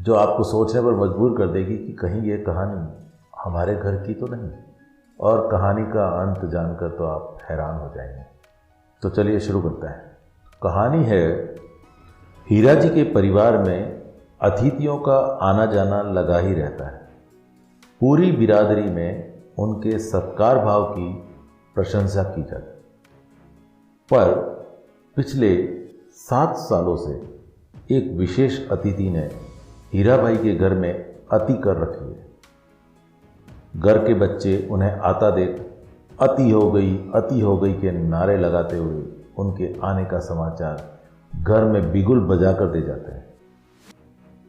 जो आपको सोचने पर मजबूर कर देगी कि कहीं ये कहानी हमारे घर की तो नहीं। और कहानी का अंत जानकर तो आप हैरान हो जाएंगे। तो चलिए शुरू करते हैं। कहानी है, हीरा जी के परिवार में अतिथियों का आना जाना लगा ही रहता है। पूरी बिरादरी में उनके सत्कार भाव की प्रशंसा की जाती। पर पिछले 7 सालों से एक विशेष अतिथि ने हीरा भाई के घर में अति कर रखी है। घर के बच्चे उन्हें आता देख अति हो गई के नारे लगाते हुए उनके आने का समाचार घर में बिगुल बजाकर दे जाते हैं।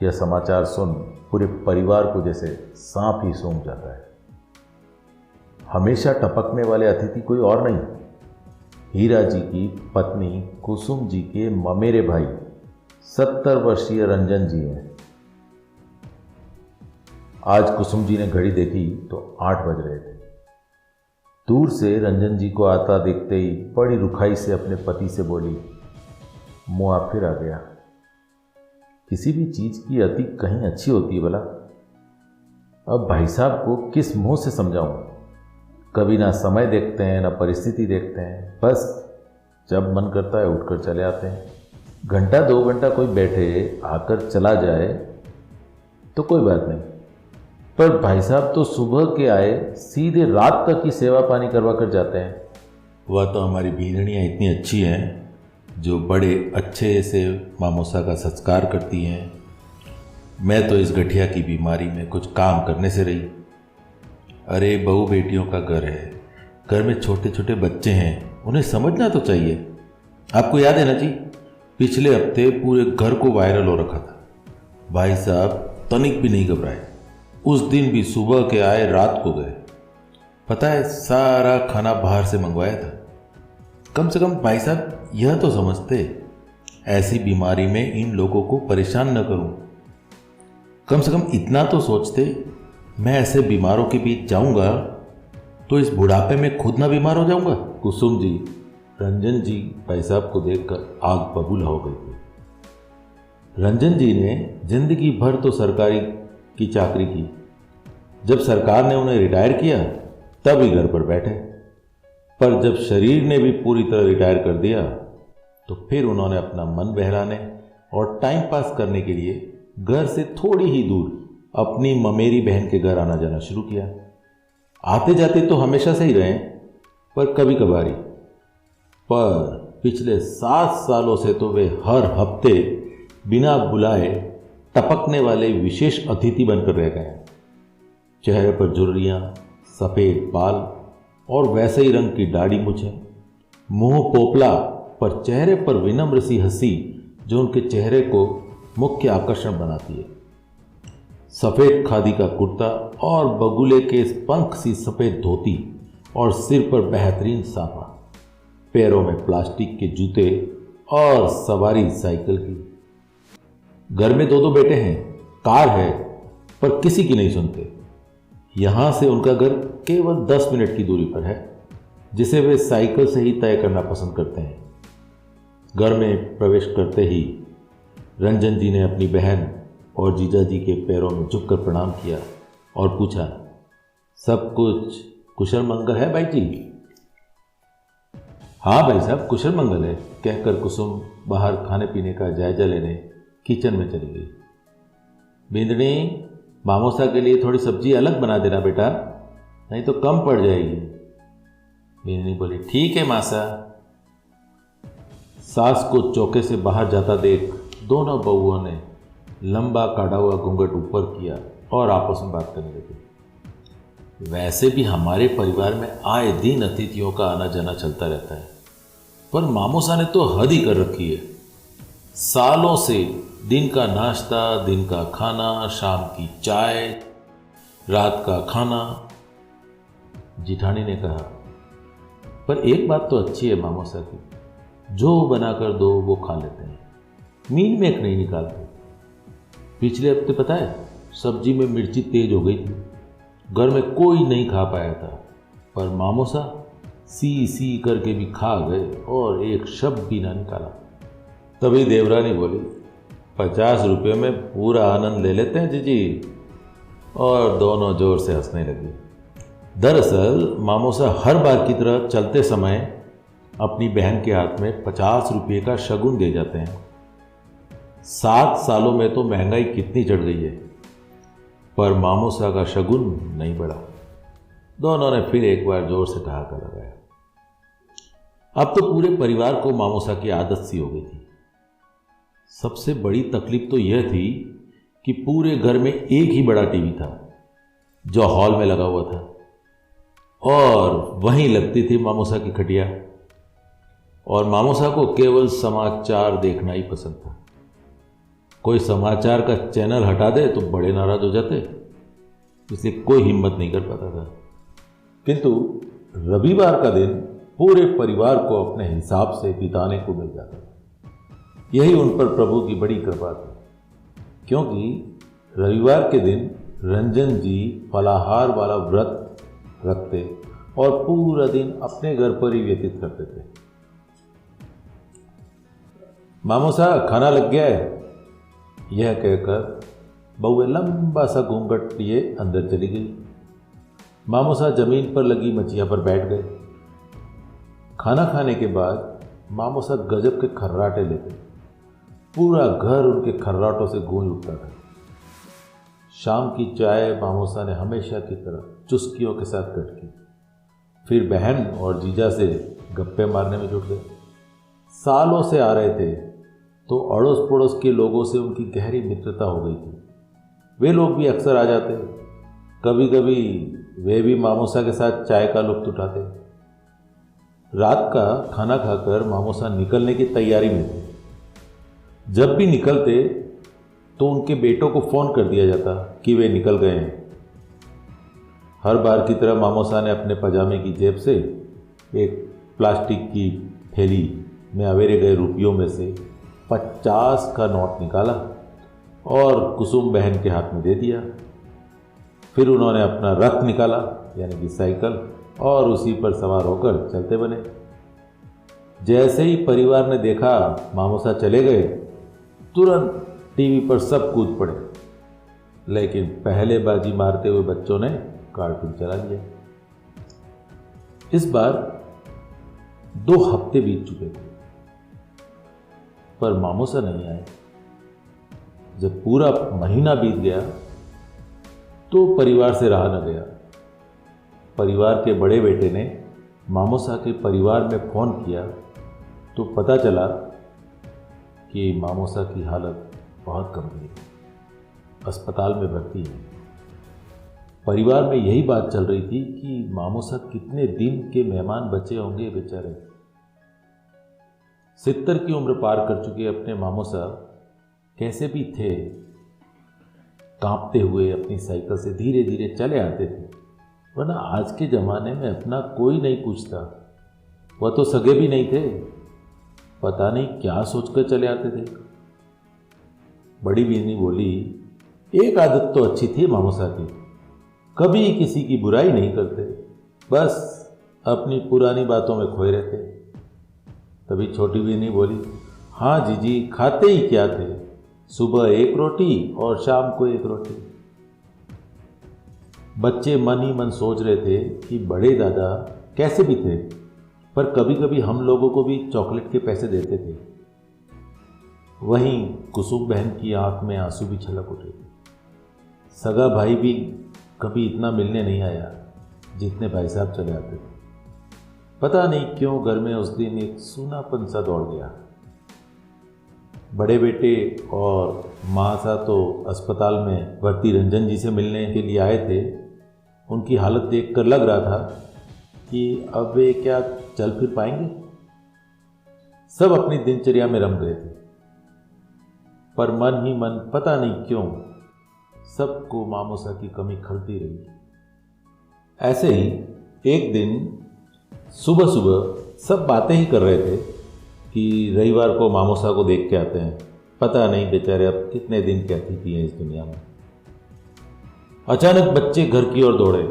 यह समाचार सुन पूरे परिवार को जैसे सांप ही सूंघ जाता है। हमेशा टपकने वाले अतिथि कोई और नहीं, हीरा जी की पत्नी कुसुम जी के ममेरे भाई 70 वर्षीय रंजन जी हैं। आज कुसुम जी ने घड़ी देखी तो 8 बज रहे थे। दूर से रंजन जी को आता देखते ही बड़ी रुखाई से अपने पति से बोली, मुआ फिर आ गया। किसी भी चीज की अति कहीं अच्छी होती है भला। अब भाई साहब को किस मुंह से समझाऊं। कभी ना समय देखते हैं ना परिस्थिति देखते हैं, बस जब मन करता है उठकर चले आते हैं। घंटा 2 घंटा कोई बैठे आकर चला जाए तो कोई बात नहीं, पर भाई साहब तो सुबह के आए सीधे रात तक की सेवा पानी करवा कर जाते हैं। वह तो हमारी बीहड़ियाँ इतनी अच्छी हैं जो बड़े अच्छे से मामोसा का संस्कार करती हैं। मैं तो इस गठिया की बीमारी में कुछ काम करने से रही। अरे बहू बेटियों का घर है, घर में छोटे छोटे बच्चे हैं, उन्हें समझना तो चाहिए। आपको याद है ना जी, पिछले हफ्ते पूरे घर को वायरल हो रखा था। भाई साहब तनिक भी नहीं घबराए। उस दिन भी सुबह के आए रात को गए। पता है सारा खाना बाहर से मंगवाया था। कम से कम भाई साहब यह तो समझते, ऐसी बीमारी में इन लोगों को परेशान न करूं। कम से कम इतना तो सोचते, मैं ऐसे बीमारों के बीच जाऊंगा तो इस बुढ़ापे में खुद ना बीमार हो जाऊंगा। कुसुम जी, रंजन जी भाई साहब को देखकर आग बबूला हो गई थी। रंजन जी ने जिंदगी भर तो सरकारी की चाकरी की। जब सरकार ने उन्हें रिटायर किया तब ही घर पर बैठे, पर जब शरीर ने भी पूरी तरह रिटायर कर दिया तो फिर उन्होंने अपना मन बहलाने और टाइम पास करने के लिए घर से थोड़ी ही दूर अपनी ममेरी बहन के घर आना जाना शुरू किया। आते जाते तो हमेशा से ही रहे, पर कभी कभारी। पर पिछले 7 सालों से तो वे हर हफ्ते बिना बुलाए टपकने वाले विशेष अतिथि बनकर रह गए। चेहरे पर झुर्रियाँ, सफ़ेद बाल और वैसे ही रंग की दाढ़ी मूछें, मुंह पोपला पर चेहरे पर विनम्र सी हंसी जो उनके चेहरे को मुख्य आकर्षण बनाती है। सफ़ेद खादी का कुर्ता और बगुले के पंख सी सफ़ेद धोती और सिर पर बेहतरीन साफा, पैरों में प्लास्टिक के जूते और सवारी साइकिल की। घर में 2 बेटे हैं, कार है, पर किसी की नहीं सुनते। यहाँ से उनका घर केवल 10 मिनट की दूरी पर है, जिसे वे साइकिल से ही तय करना पसंद करते हैं। घर में प्रवेश करते ही रंजन जी ने अपनी बहन और जीजा जी के पैरों में झुककर प्रणाम किया और पूछा, सब कुछ कुशल मंगल है भाई जी? हाँ भाई साहब कुशल मंगल है, कहकर कुसुम बाहर खाने पीने का जायजा लेने किचन में चली गई। बिंदनी, मामोसा के लिए थोड़ी सब्जी अलग बना देना बेटा, नहीं तो कम पड़ जाएगी। बिंदनी बोली, ठीक है मासा। सास को चौके से बाहर जाता देख दोनों बहुओं ने लंबा काटा हुआ घूंघट ऊपर किया और आपस में बात करने लगे। वैसे भी हमारे परिवार में आए दिन अतिथियों का आना जाना चलता रहता है, पर मामोसा ने तो हद ही कर रखी है। सालों से दिन का नाश्ता, दिन का खाना, शाम की चाय, रात का खाना। जिठानी ने कहा, पर एक बात तो अच्छी है मामोसा की, जो बनाकर दो वो खा लेते हैं, मीन में एक नहीं निकालते। पिछले हफ्ते पता है सब्जी में मिर्ची तेज हो गई थी, घर में कोई नहीं खा पाया था, पर मामोसा सी सी करके भी खा गए और एक शब्द भी ना निकाला। तभी देवरानी बोली, 50 रुपये में पूरा आनंद ले लेते हैं जीजी। और दोनों जोर से हंसने लगी। दरअसल मामोसा हर बार की तरह चलते समय अपनी बहन के हाथ में 50 रुपये का शगुन दे जाते हैं। 7 सालों में तो महंगाई कितनी चढ़ गई है, पर मामोसा का शगुन नहीं बढ़ा। दोनों ने फिर एक बार जोर से ठहाका लगाया। अब तो पूरे परिवार को मामोसा की आदत सी हो गई थी। सबसे बड़ी तकलीफ तो यह थी कि पूरे घर में एक ही बड़ा टीवी था जो हॉल में लगा हुआ था, और वहीं लगती थी मामोसा की खटिया। और मामोसा को केवल समाचार देखना ही पसंद था। कोई समाचार का चैनल हटा दे तो बड़े नाराज हो जाते, इसलिए कोई हिम्मत नहीं कर पाता था। किंतु रविवार का दिन पूरे परिवार को अपने हिसाब से बिताने को मिल जाता था। यही उन पर प्रभु की बड़ी कृपा थी, क्योंकि रविवार के दिन रंजन जी फलाहार वाला व्रत रखते और पूरा दिन अपने घर पर ही व्यतीत करते थे। मामोसा खाना लग गया है, यह कहकर बहुए लंबा सा घूंघट लिए अंदर चली गई। मामोसा जमीन पर लगी मचिया पर बैठ गए। खाना खाने के बाद मामोसा गजब के खर्राटे लेते। पूरा घर उनके खर्राटों से गूंज उठता था। शाम की चाय मामोसा ने हमेशा की तरह चुस्कियों के साथ कट की। फिर बहन और जीजा से गप्पे मारने में जुट गए। सालों से आ रहे थे तो अड़ोस पड़ोस के लोगों से उनकी गहरी मित्रता हो गई थी। वे लोग भी अक्सर आ जाते। कभी कभी वे भी मामोसा के साथ चाय का लुत्फ उठाते। रात का खाना खाकर मामोसा निकलने की तैयारी में थे। जब भी निकलते तो उनके बेटों को फ़ोन कर दिया जाता कि वे निकल गए हैं। हर बार की तरह मामोसा ने अपने पजामे की जेब से एक प्लास्टिक की थैली में अवेरे गए रुपयों में से 50 का नोट निकाला और कुसुम बहन के हाथ में दे दिया। फिर उन्होंने अपना रथ निकाला, यानी कि साइकिल, और उसी पर सवार होकर चलते बने। जैसे ही परिवार ने देखा मामोसा चले गए, तुरंत टीवी पर सब कूद पड़े। लेकिन पहले बाजी मारते हुए बच्चों ने कार्टून चला लिया। इस बार 2 हफ्ते बीत चुके थे, पर मामोसा नहीं आए। जब पूरा महीना बीत गया तो परिवार से रहा न गया। परिवार के बड़े बेटे ने मामोसा के परिवार में फ़ोन किया तो पता चला कि मामोसा की हालत बहुत गंभीर है, अस्पताल में भर्ती है। परिवार में यही बात चल रही थी कि मामोसा कितने दिन के मेहमान बचे होंगे बेचारे। 70 की उम्र पार कर चुके अपने मामोसा कैसे भी थे, कांपते हुए अपनी साइकिल से धीरे धीरे चले आते थे। वरना आज के ज़माने में अपना कोई नहीं पूछता। वह तो सगे भी नहीं थे, पता नहीं क्या सोचकर चले आते थे। बड़ी बीनी बोली, एक आदत तो अच्छी थी मामोसा की, कभी किसी की बुराई नहीं करते, बस अपनी पुरानी बातों में खोए रहते। तभी छोटी बीनी बोली, हाँ जीजी, खाते ही क्या थे, सुबह 1 रोटी और शाम को 1 रोटी। बच्चे मन ही मन सोच रहे थे कि बड़े दादा कैसे भी थे, पर कभी कभी हम लोगों को भी चॉकलेट के पैसे देते थे। वहीं कुसुम बहन की आंख में आंसू भी छलक उठे। सगा भाई भी कभी इतना मिलने नहीं आया जितने भाई साहब चले आते थे। पता नहीं क्यों घर में उस दिन एक सूनापन सा दौड़ गया। बड़े बेटे और माँ सा तो अस्पताल में भर्ती रंजन जी से मिलने के लिए आए थे। उनकी हालत देखकर लग रहा था कि अब वे क्या चल फिर पाएंगे। सब अपनी दिनचर्या में रम गए थे, पर मन ही मन पता नहीं क्यों सबको मामोसा की कमी खलती रही। ऐसे ही एक दिन सुबह सुबह सब बातें ही कर रहे थे कि रविवार को मामोसा को देख के आते हैं, पता नहीं बेचारे अब कितने दिन के अतिथि हैं इस दुनिया में। अचानक बच्चे घर की ओर दौड़े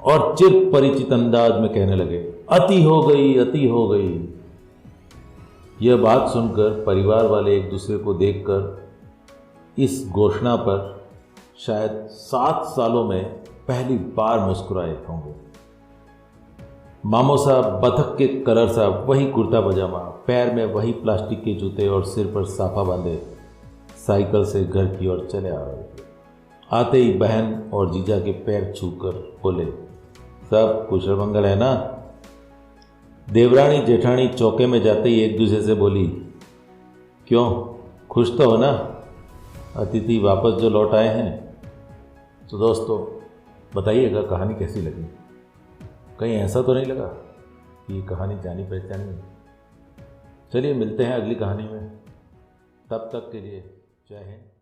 और चिर परिचित अंदाज में कहने लगे, अति हो गई, अति हो गई। यह बात सुनकर परिवार वाले एक दूसरे को देखकर इस घोषणा पर शायद 7 सालों में पहली बार मुस्कुराए होंगे। मामो साहब बतख के कलर सा वही कुर्ता पजामा, पैर में वही प्लास्टिक के जूते और सिर पर साफा बांधे साइकिल से घर की ओर चले आ रहे थे। आते ही बहन और जीजा के पैर छूकर बोले, सब कुशल मंगल है ना? देवरानी जेठानी चौके में जाते ही एक दूसरे से बोली, क्यों, खुश तो हो ना अतिथि वापस जो लौट आए हैं? तो दोस्तों बताइएगा कहानी कैसी लगी। कहीं ऐसा तो नहीं लगा कि ये कहानी जानी पहचानी है? चलिए मिलते हैं अगली कहानी में, तब तक के लिए जय हिंद।